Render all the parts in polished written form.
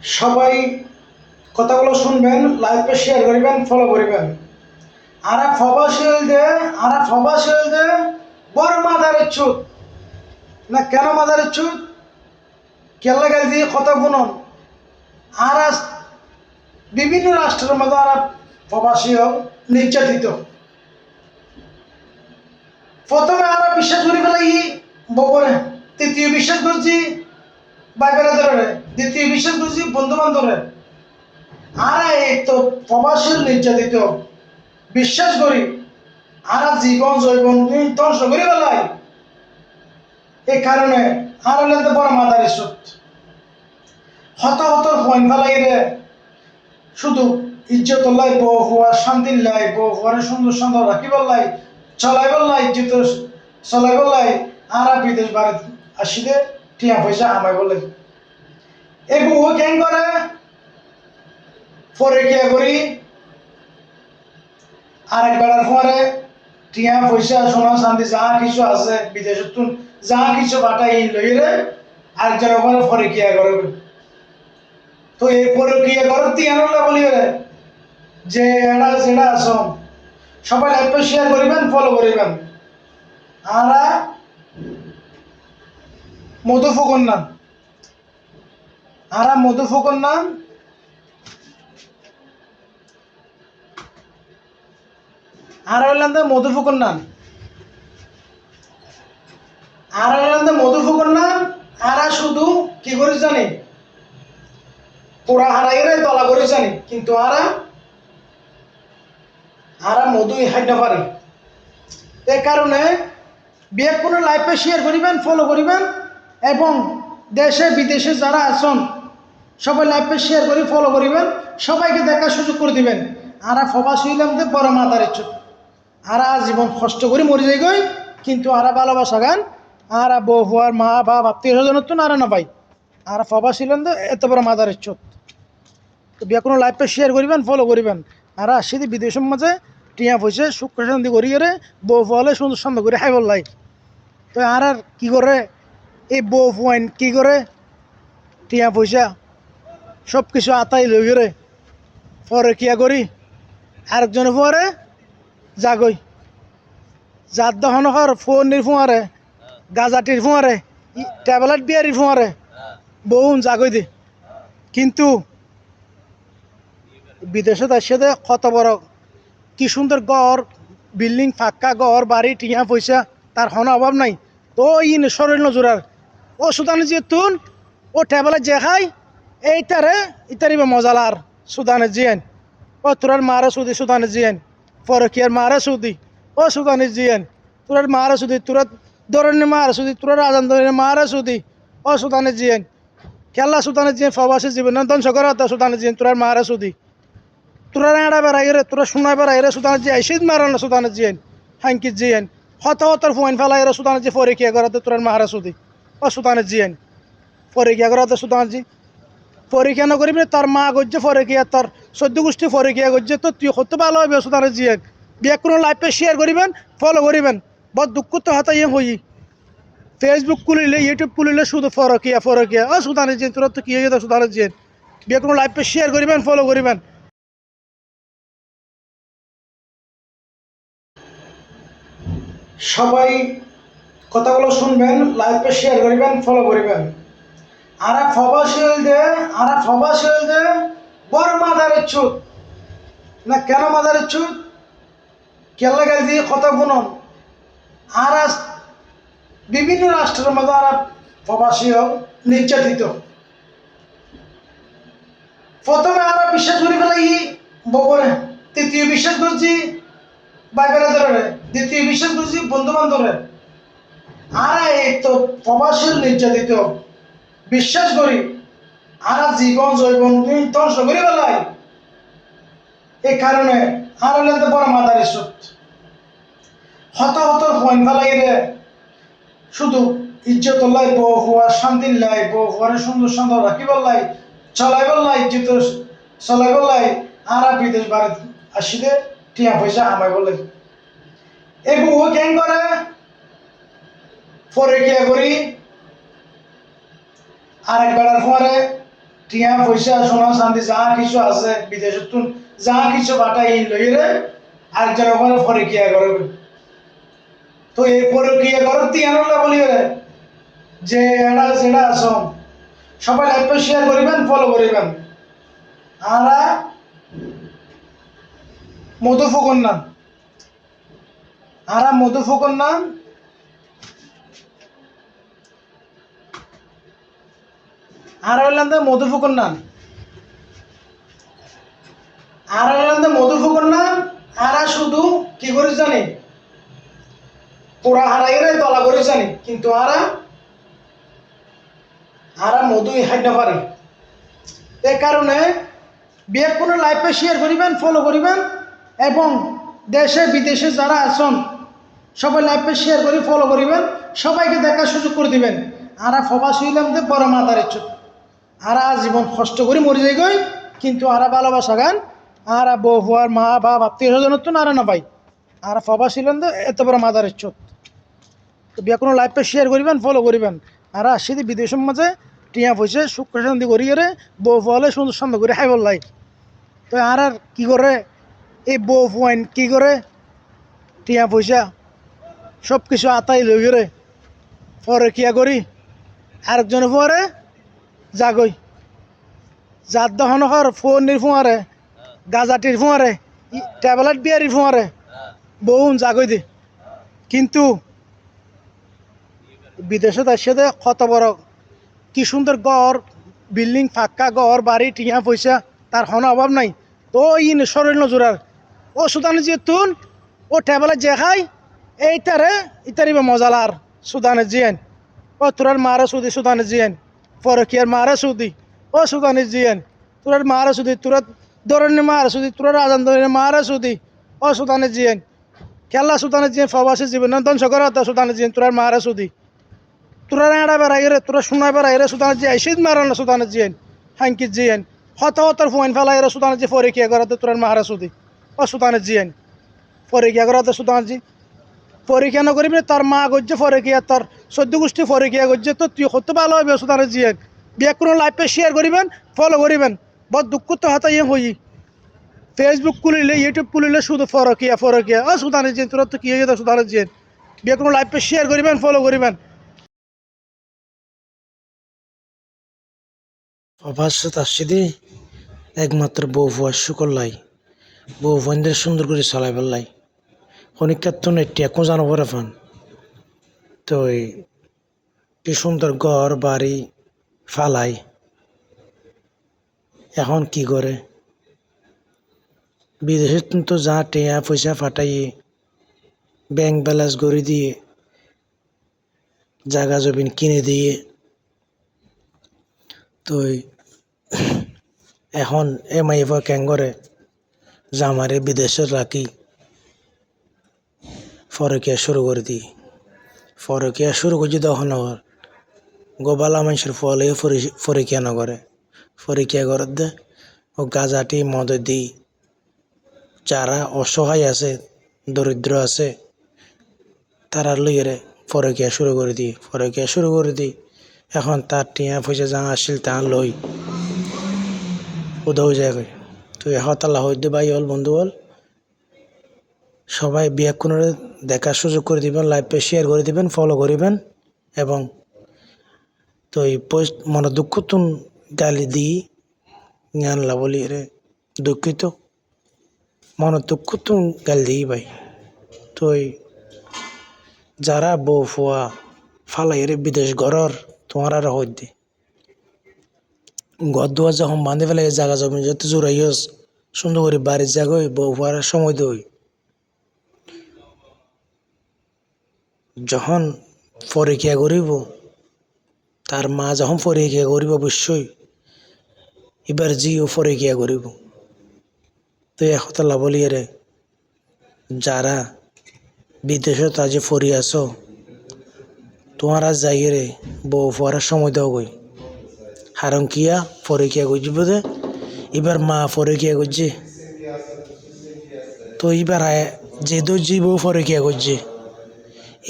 সবাই কথাগুলো শুনবেন, লাইভে শেয়ার করবেন, ফলো করবেন। আর ফবাসীলদের বড় মাদারের চুত না কেন মাদারের চুত কেলা গাল দিয়ে কথা শুনুন। আর আজ বিভিন্ন রাষ্ট্রের মধ্যে আর প্রবাসীও নির্যাতিত। প্রথমে আর বিশ্বাস করি ফেলাই বপরে, তৃতীয় বিশ্বাস করছি ভাই বেড়াদারে, দ্বিতীয় বিশ্বাস করছি বন্ধু বান্ধবের। আর এই তো প্রবাসী নির্যাতিত বিশ্বাস করি আর জীবন জৈবন ধ্বংস করে বেলায়। এই কারণে আর হলে বড় মাদার ইস্যুত হত হতর ফোন ফেলাই রে, শুধু ইজ্জত লাই বউ হওয়া, শান্তির লাই বউ হওয়ার সুন্দর সুন্দর রাখি বললাই, চলাই বললাই, ইজ্জত চলাই বললাই। আর বিদেশ ভারত আসিলে টিয়া পয়সা আমায় বলে এই বউ কেন করে পরে কিয়া করি আরেক বেড়ার পরে টিয়া পয়সা সোনা শান্তি যা কিছু আছে বিদেশত যা কিছু বাটাই লইরে আরেকজনের ওখানে পরে কিয়া করবে। তো এই পরে কিয়া করে তিয়ানলা বলি যে এরা যেটা আছো সবাই লাইভে শেয়ার করিবেন, ফলো করিবেন। আর মধু ফুকন নাম আর মধু ফুকন নাম আর হইলাম মধু ফুকন নাম আর হইলাম মধু ফুকন নাম। আর শুধু কি করিস জানি পুরা হারাইরে তলা করিস জানি, কিন্তু আর মধুই হাইতে পারে। এই কারণে বিয়ে কোনো লাইভে শেয়ার করিবেন, ফলো করিবেন এবং দেশে বিদেশে যারা আছেন সবাই লাইভে শেয়ার করি ফলো করিবেন, সবাইকে দেখার সুযোগ করে দিবেন। আর প্রবাসী হইলাম যে বড় মাতার ইচ্ছুক আর জীবন কষ্ট করে মরে যাই গই, কিন্তু আর ভালোবাসা গান আর বউ হওয়ার মা বাপ আত্মীয় স্বজনের তো আর না পাই। আর প্রবাসী হইলাম যে এত বড় মাতার ইচ্ছুক। তো বিয়ে কোনো লাইভে শেয়ার করিবেন, ফলো করিবেন। আর আসি বিদেশের মাঝে টিয়া পয়সা সুখ শান্তি করি করে বউ ফলে সুন্দর সুন্দর করে খাই বললাই। তো আর কি করে এই বউ ফুয়াইন কি করে টিয়া পয়সা সব কিছু আতাই লই করে পরে কিয়া করি আরেকজনের পরে জাগই যার দহন হর ফোনের ফোঁয়ারে, গাজাটির ফোঁয়ারে, ট্যাবলেট বিয়ারির ফোঁয়ারে বহুন জাগই দে। কিন্তু বিদেশে আসে কত বড় কি সুন্দর ঘর বিল্ডিং ফাঁকা ঘর বাড়ি টিয়া পয়সা তার হন অভাব নাই। তো শরীর নজরার ও সুদানে যে তুন ও ট্যাবলেট যে খাই এইটারে ইতারি মজালার সুদানে জিয়েন ও তোরার মারে সুদি সুদানে জিয়েন ফরকিয়ার মারে সুদি ও সুদানে জিয়েন তোরার মারে সুদি তোরা দরনের মারে সুদি তোরা রাজান দরনের মারে সুদি ও সুদানে জিয়েন খেলা সুদানে জিয়েন ফবাসে জীবন ধ্বংস করা সুদানে জিয়েন তোরার মারে সুদি তোরা এড়া বেড়াই রে তোরা শোনা বেড়াই রে সুদানে জিয়াই শীত মারন না সুদানে জিয়েন হাঙ্কিত জিয়েন হত হতর ফোন ফেলাই রে সুদানে জি ফরকিয়া করাতে তোরার মারে সুদি ও সুদানে জিয়েন ফরকিয়া করাতে সুদানে জি পরীক্ষা না করিবি তোর মা গজ্জে ফরকিয়া তোর সদ্য গোষ্ঠী ফরকিয়া গজ্জে তো তুই হতে ভালো হবে সুদানে জিয়ে বিয়ে কোনো লাইভে শেয়ার করিবেন, ফলো করিবেন। বহুত দুঃখ তো হতাই হই ফেসবুক খুলিলে ইউটিউব খুলিলে শুধু ফরকিয়া ও সুদানে জিয়ে তোরা তো কি হয়ে যেত সুদানে জিয়ে বিয়ে কোনো লাইভে শেয়ার করিবেন, ফলো করিবেন। সবাই কথাগুলো শুনবেন, লাইভে শেয়ার করিবেন, ফলো করিবেন। আর প্রবাসীদের বড় মাদারের চুত না কেন মাদারের চুত কেলা গাল দিয়ে কথা শুনুন। আর আজ বিভিন্ন রাষ্ট্রের মধ্যে আর প্রবাসীও নির্যাতিত। প্রথমে আর বিশ্বাস করি ফেলাই বপরে, তৃতীয় বিশ্বাস করছি ভাই বেড়াদারে, দ্বিতীয় বিশ্বাস করছি বন্ধু বান্ধবের। আর এই তো প্রবাসী নির্যাতিত বিশ্বাস করি আর জীবন জৈবন ধ্বংস করে বেলায়। এই কারণে আর হলে বড় মাদার ইস্যুত হত হতর ফোন ফেলাই রে, শুধু ইজ্জত লাই বউ হওয়ার শান্তির লাই বউ হওয়ার সুন্দর সুন্দর রাখি বললাই, চলাই বললাই, ইজ্জত চলাই বললাই। আর বিদেশ ভারত আসিলে টিয়া পয়সা আমায় বলে এই বউ কেন করে পরে কিয়া করি আরেক বেড়ার পরে টিয়া পয়সা সোনা চাঁদি যা কিছু আছে বিদেশত যা কিছু বাটাই লইরে আরেকজন ওখানে পরকিয়া করবে। তো এই পরকিয়া করতে তিয়ানলা বলি যে এরা যেটা আছো সবাই লাইভ শেয়ার করিবেন, ফলো করিবেন। আরা মধু ফুকন নাম, আরা মধু ফুকন নাম, আর হইলাম মধু ফুকন নাম, আর হইলাম মধু ফুকন নাম। আরা শুধু কি করে জানি পুরা হারাইরে তলা করে জানি, কিন্তু আরা আরা মধুই হাইতে পারে। এই কারণে বিয়ে কোনো লাইভে শেয়ার করিবেন, ফলো করিবেন এবং দেশে বিদেশে যারা আছেন সবাই লাইভে শেয়ার করি ফলো করিবেন, সবাইকে দেখার সুযোগ করে দিবেন। আরা ফবাস হইলাম যে বড় মাতার ইচ্ছুক, আরা জীবন কষ্ট করে মরে যাই গই, কিন্তু আরা ভালোবাসা গান আরা বউ হওয়ার মা বাপ আত্মীয় স্বজনের তো নারা না পাই। আরা ফবাস হইলাম যে এত বড় মাতার ইচ্ছুক। তো বিয়ে কোনো লাইভে শেয়ার করিবেন, ফলো করিবেন। আর আসছি বিদেশের মাঝে টিয়া পয়সা সুখ শান্তি করিয়ে বউ ফলে সুন্দর সুন্দর করে খাই বললাই। তো আর কি করে এই বউ ফুয়াইন কি করে টিয়া পয়সা সব কিছু আতাই লই করে পরে কিয়া করি আরেকজনে ফুয়ারে জাগই যার দহনকর ফোনের ফুয়ারে গাজাটির ফুয়ারে ট্যাবলেট বিয়ারির ফুয়ারে বউন জাগই দি। কিন্তু বিদেশে আসে কত বড় কি সুন্দর ঘর বিল্ডিং ফাঁকা ঘর বাড়ি টিয়া পয়সা তার কোনো অভাব নাই। তো শরীর নজরার ও সুদানে যে তুন ও টেবলে যে খাই এইটারে ইতারিবে মজালার সুদানে জিয়েন ও তোরার মারে সুদি সুদানে জিয়েন পরকিয়ার মারে সুদি ও সুদানে জিয়েন তোরার মারে সুদি তোরা দরনে মারে সুদি তোরা রাজান দরনে মারে সুদি ও সুদানে জিয়েন খেলা সুদানে জিয়েন ফবাসে জীবন ধ্বংস করা সুদানে জিয়েন তোরার মারে সুদি তোরা এড়া বেড়াই রে তোরা শোনা বেড়াই রে সুদানে জিয়াই শীত মারান না সুদানে জিয়েন হাঙ্কিত জিয়েন হত হতর ফোন ফেলাই রে সুদানে জি পরকিয়া করাতে তোরার মারে সুদি ও সুদানে জিয়েন পরকিয়া করাতে সুদানে জি পরীক্ষা নকরিবি তার মা গজ্জে পরকিয়া তার সদ্য গোষ্ঠী পরকিয়া গজ্জে তো তুই করতে ভালো হবে সুদানে জিয়েন। বিয়ে কোনো লাইভে শেয়ার করিবেন, ফলো করিবেন। বহুত দুঃখ তো হাতে ইয়ে হই ফেসবুক খুলিলে ইউটিউব খুলিলে শুধু ফরকিয়া ফরকিয়া ও সুদানে জিয়েন তোরা তো কি হয়ে যেত সুদানে জিয়েন। বিয়ে কোনো লাইভে শেয়ার করিবেন, ফলো করিবেন। অবশ্য তার সাথে একমাত্র বউ ফুয়ার শুকর বউ ফুয়ানদের সুন্দর করে চলাই পেলাই অনেকটার তো নেটটি এখন জানো পরে ফান। তো কি সুন্দর ঘর বাড়ি ফালাই এখন কি করে বিদেশে তো যা টেয়া পয়সা ফাটাইয়ে ব্যাংক ব্যালেন্স করে দিয়ে জায়গা জমিন কিনে দিয়ে তো এখন এমআইএফ ক্যাং করে জামারে বিদেশে রাখি ফরকিয়া শুরু করে দিই ফরকিয়া শুরু করছি তখন গোবালা মানুষের ফলে ফরকিয়া নগরে ফরকিয়া করে দে ও গাজাটি মদ দিই যারা অসহায় আছে দরিদ্র আছে তারা লইয়ে ফরকিয়া শুরু করে দিই এখন তার টিয়া পয়সা যা আসছিল তা লই উদাও যায়। তো এখন তাল্লা হইতে ভাই হল বন্ধু হল সবাই বিয়ে কোনো দেখার সুযোগ করে দিবেন, লাইভে শেয়ার করে দিবেন, ফলো করিবেন এবং তো এই পোস্ট মনে দুঃখ তুন গালি দিই জানলা বলি রে দুঃখিত মনে দুঃখ তুন গালি দিই ভাই। তো যারা বউ ফুয়া ফালাই রে বিদেশ ঘরর তোমার আর হইতে ঘর দুয়ার যখন বাঁধে ফেলে জায়গা জমি যত জোরাইস সুন্দর করে বাড়ির জায়গায় বউ ফুয়ার সময় দই যখন পরীক্ষা করিব তার মা যখন পরীক্ষা করিব অবশ্যই এবার জিও পরীক্ষা করিব। তো একতলা বলিয়ে রে যারা বিদেশে তাজে ফরি আসো তোমারা যাই রে বউ ফুয়ার সময় দাও গই হারং কিয়া পরীক্ষা করছিব দে এবার মা পরীক্ষা করছে তো এবার যে দো জি বউ পরীক্ষা করছে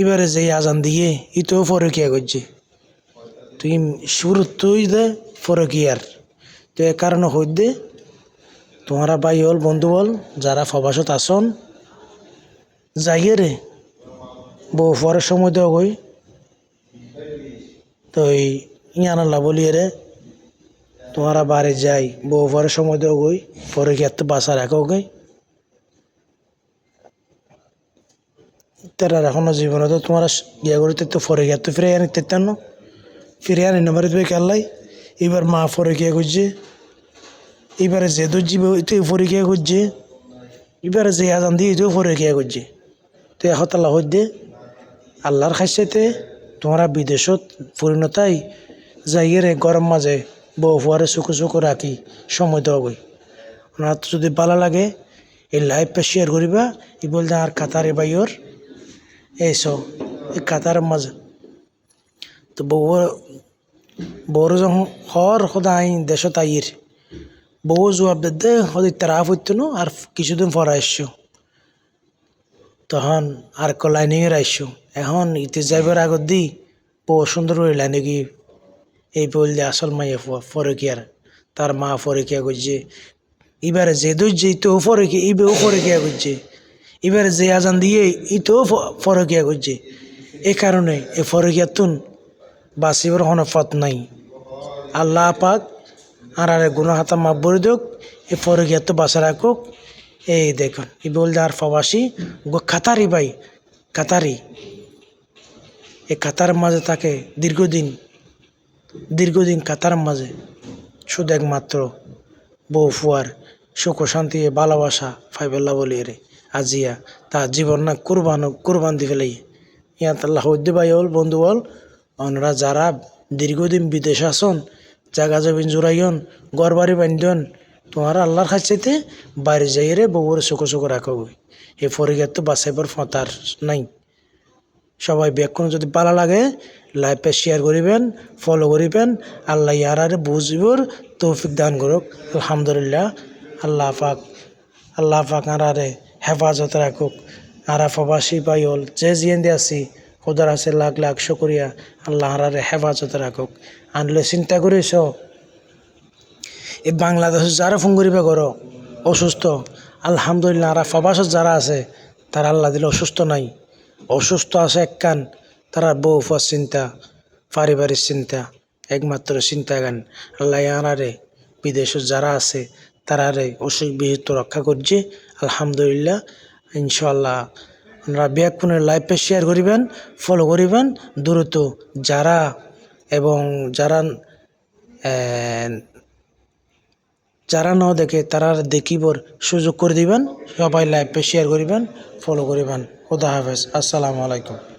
এবারে যে আজান দিয়ে ইতো পরকিয়া করছে তুই শুরু তুই দে পরকিয়ার তো এ কারণে হইতে তোমারা ভাই হল বন্ধু হল যারা প্রবাসত আসন যাইয়ে রে বউ পরের সময় দেওয়া গই তো এই ইয়ানাল্লা বলিয়ে রে তোমারা বাড়ি যাই বউ পরের সময় দেওয়া গই পরে কি এত বাসা রাখো গই তারা এখনো জীবনে তো তোমার ইয়া করিতে তো পরে গিয়ে তো ফিরে আনি তেতান্ন ফিরে আনি নাম্বার দেবে খেললাই এবার মা পরে গিয়ে করছে এবারে যে তো জীব তুই পরে গিয়ে করছে এবারে যে আজান দিয়ে তুই পরে গিয়ে করছে তো এহতাল্লা হইতে আল্লাহর খাইছেতে তোমরা বিদেশত পরিণতাই যাইয়ে গরম মাঝে বউ ফুয়ারে চুকু রাখি সময় দেওয়া গই ওনার যদি ভালো লাগে এই লাইভটা শেয়ার করিবা ই বলতে আর কাতারে বাইর এইসব এই কাতারের মাঝে তো বউর যখন হর সদাই দেশত আইর বউ জবাব দে সদাই তারা হইতো না আর কিছুদিন পর আসছো তখন আর লাইনিংয়ের আসছো এখন ইতে যাইবার আগত দি বউ সুন্দর করে লাইনে গিয়ে এই বললে আসল মাইয়া ফরকিয়ার তার মা ফরকিয়া করছে এবারে যে দইছে তো ফরকিয়া ইবেও ফরকিয়া করছে এবারে যে আজান দিয়ে ইতেও ফরকিয়া করছে এই কারণে এই ফরকিয়া তুন বাঁচিবার কোনো পথ নাই আল্লাহ পাক আর গুনা হাতা মাপ বলে দেখ এই ফরকিয়া তো বাঁচা রাখুক এই দেখুন ই বললে আর প্রবাসী কাতারি ভাই কাতারি এই কাতারের মাঝে তাকে দীর্ঘদিন কাতার মাঝে শুধু একমাত্র বউ ফুয়ার সুখ শান্তি ভালোবাসা ফাইবেল্লা বলি রে আজিয়া তার জীবন না কুরবান দি ফেলাই ইয়াত আল্লাহ হদ্দে ভাই হল বন্ধু হল ওনারা যারা দীর্ঘদিন বিদেশ আসন জাগা জমিন জোড়াইন ঘর বাড়ি বান্ধন তোমার আল্লাহর খাইতে বাইরে যাই রে বউর সুখ রাখো এই ফরিগার তো বাঁচাইবার ফতার নাই সবাই ব্যাকুণ যদি ভালো লাগে লাইভে শেয়ার করিবেন ফলো করিবেন আল্লাহ ইয়ারারে বুঝিবর তৌফিক দান করুক আলহামদুলিল্লাহ আল্লাহ পাক আরারে হেফাজত রাখুক আরা প্রবাসী ভাই হল যে জিয়েন্দি আছি খোদার আছে লাখ শুকরিয়া আল্লাহ আরারে হেফাজত রাখুক আনলে চিন্তা করিস এই বাংলাদেশে যারা ফোন করিবে করো অসুস্থ আলহামদুলিল্লাহ আরা প্রবাসত যারা আছে তারা আল্লাহ দিলে অসুস্থ নাই অসুস্থ আছে এক কান তারা বউ ফুয়ার চিন্তা পারিবারিক চিন্তা একমাত্র চিন্তা গান আল্লাহ আনারে বিদেশে যারা আছে তারারে অসুখ বিহিত রক্ষা করছে আলহামদুলিল্লাহ ইনশাল্লাহ আপনারা ব্যাকুনের লাইভে শেয়ার করিবেন ফলো করিবেন দ্রুত যারা এবং যারা ন দেখে তারা দেখিবর সুযোগ করে দিবেন সবাই লাইভে শেয়ার করিবেন ফলো করিবেন খুদা হাফেজ আসসালামু আলাইকুম।